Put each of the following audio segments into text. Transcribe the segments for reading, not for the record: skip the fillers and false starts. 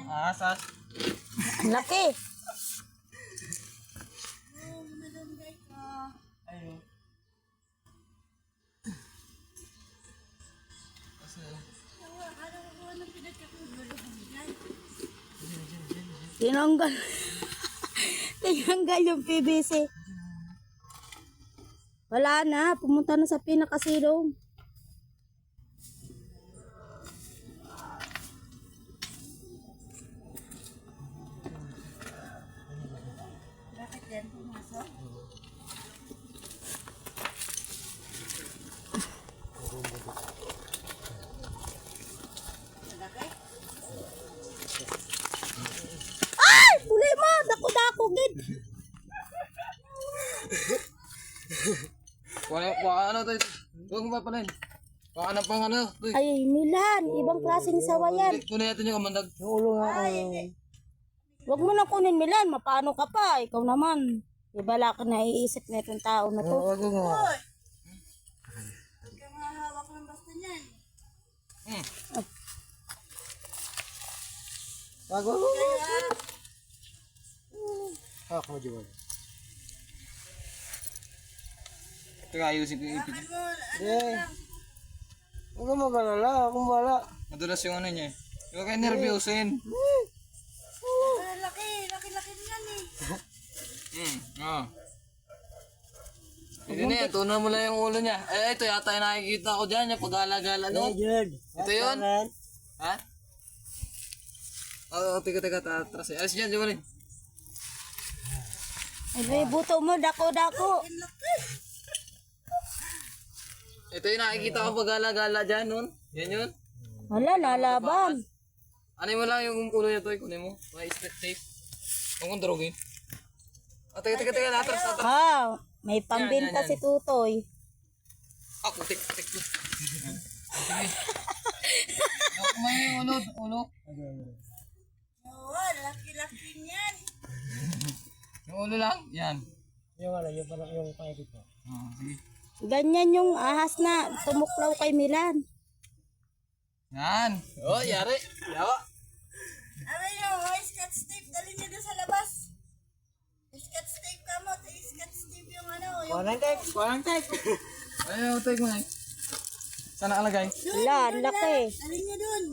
Asas. Ang laki. Ayun. Tinanggal. Tinanggal yung PVC. Wala na. Pumunta na sa pinakasilong. Bakit yan pumasok? Malaki? Ay! Huli mo! Dako-dako, gid. Ano to? Huwag mo pa rin. Paano pang ano? Ay, Milan. Ibang klaseng sawayan. Kunin natin yung kamandag. Yung ulo nga. Huwag mo na kunin, Milan. Mapano ka pa? Ikaw naman. Ibala ka na iisip na itong tao na to. Huwag mo. Hoy! Huwag kang hahawak ng basta niyan. Bago. Kaya, Ako mo diwan. Ito nga ayusin ko yung ipit. bakit mo, ano lang? Huwag ka mag-alala, akong bala. Madulas yung ano niya. Huwag kayo nervyusin. Laki niyan eh. Oo. Hindi na yan, tunan mo lang yung ulo niya. Ito yata yung nakikita ko dyan, yung pag-alagala, no? Jud. Ito yun? Ha? Oo, tiga, tatras eh. Alis dyan, Jumalin. Ay, buto mo. Dako-dako. Ito yung nakikita ko pag-alagala dyan, nun. Yan yun. Wala, nalaban. Ano mo lang yung ulo niya to, kunin mo. May stick tape. Huwag kong durugin. Tiga, natras. Ah, may pambenta Yan. si Tutoy. Ako, tik. Kumain yung ulo. Oo, laki niyan. Yung ulo lang, yan. Yung ano, yung parang yung paikot ko. Sige. Ganyan yung ahas na tumuklaw kay Milan. Yan. Oh, yari. Yawa. Ano yung scotch tape? Dali niyo doon sa labas. Scotch tape ka mo. Scotch tape yung ano. Yung Parang type. Ayaw, take mo na. Saan nakalagay? Wala, ang laki. dali niyo doon.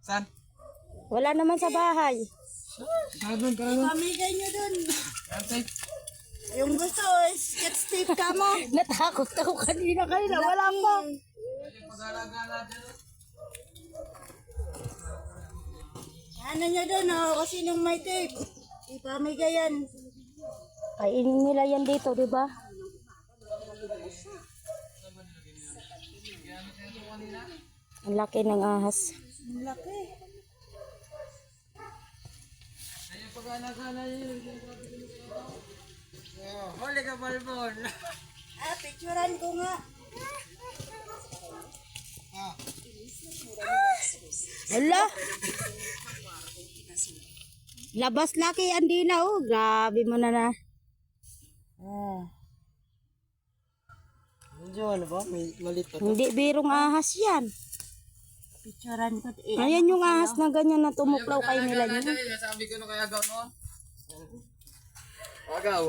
Saan? Wala naman sa bahay. Kara doon. Pamigay niyo doon. Yan, take. Yung gusto, scotch tape ka mo. Natakot ako kanina. Wala pa. Ano niyo doon, oh, kasi nung may tape. Ipamigay yan. Kainin nila yan dito, di ba? Ang laki ng ahas. Ang laki. Huli ka, Balbon. Picturean ko nga. Hala! Labas laki Andina, oh. Grabe mo na. Medyo ano ba? May malit pa. Hindi birong ahas yan. Picturean ko. Ayan yung ahas na ganyan na tumuklaw kay Milan. Sabi ko na kaya agaw noon. Agaw.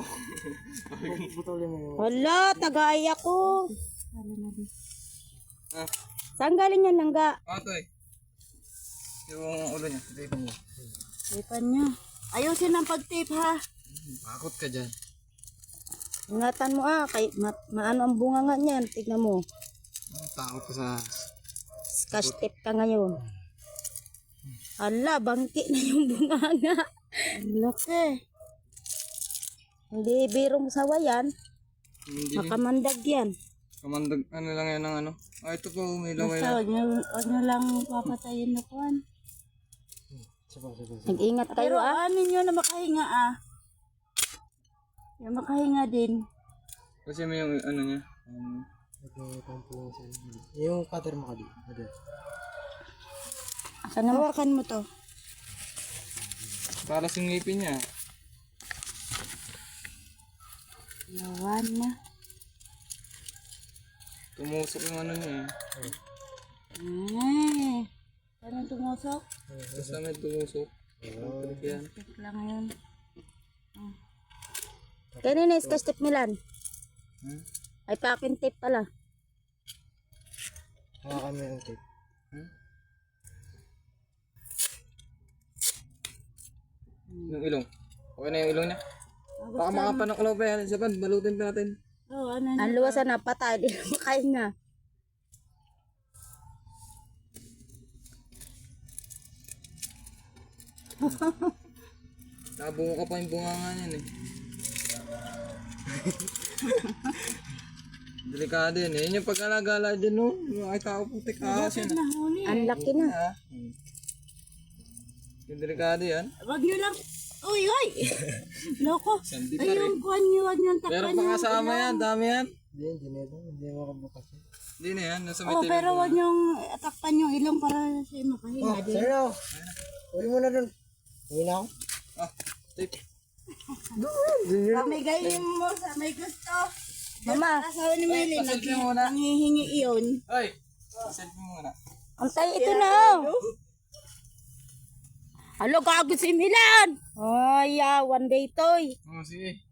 Butulin mo yung... Hala, tagay ako. Ah, Saan galing yan, langga? ito eh. Yung ulo niya. Tape mo. Tapean niyo. Ayusin ang pag-tape ha. Pakot ka dyan. Ingatan mo maano ang bunga nga niyan. Tignan mo. Takot ka sa... Scotch tape ka ngayon. Hala, bangki na yung bunga nga. Ang laki. Hindi birong sawayan. Hindi. Makamandag yan. Kamandag, ano lang yan ng ano. Ito po, may lamay Basta na. wag niyo lang papatayin na kuhan. Nag-ingat kayo Pero ah. anin nyo na makahinga ah. Yung makahinga din. Kasi may yung ano niya. Yung cutter mo ka di. Sana hawakan mo to. Para singipin niya. Nawan na. Tumusok yung ano niya eh. Anong tumusok? Basta may tumusok. Trip yan. Tip lang yun. Kanina is Step Milan. Ay packing tape pala. Hawakan mo yung tape. Yung ilong. Okay na yung ilong niya. Baka makapanakulaw pa yan. Isa pa, balutin pa natin. Oh, ano Ang luwasan na patay. Di na makain na. Nakabungo ka pa yung bunganga niyan eh. Delikado yan eh. Yun yung pag-alagala dyan no. Yung ay tao putik ahas yan. nahuli? Ang laki na. Ah. Yung delikado yan. Wag nyo lang. Uy, uy! Loko. Sandi pa Ay, rin. yung kuhan nyo, wag nyo takpan Meron pa kasama yan. Dami yan. Hindi na ito. Hindi mo makabukas yan. Hindi na yan. Nasa may Oh, pero telepono. wag nyo takpan yung ilong para siya makahinga. Oh, sir, no. Uwi mo na dun. Uwi na ako. Ah, tape. Pamigayin mo sa may gusto. Mama, Asawa ni Meli, Paselfie muna. nangihingi iyon. Ay! Selfie muna. antay ito na. Alo, gago si Milan. Ay, one day toy. Oh, sige.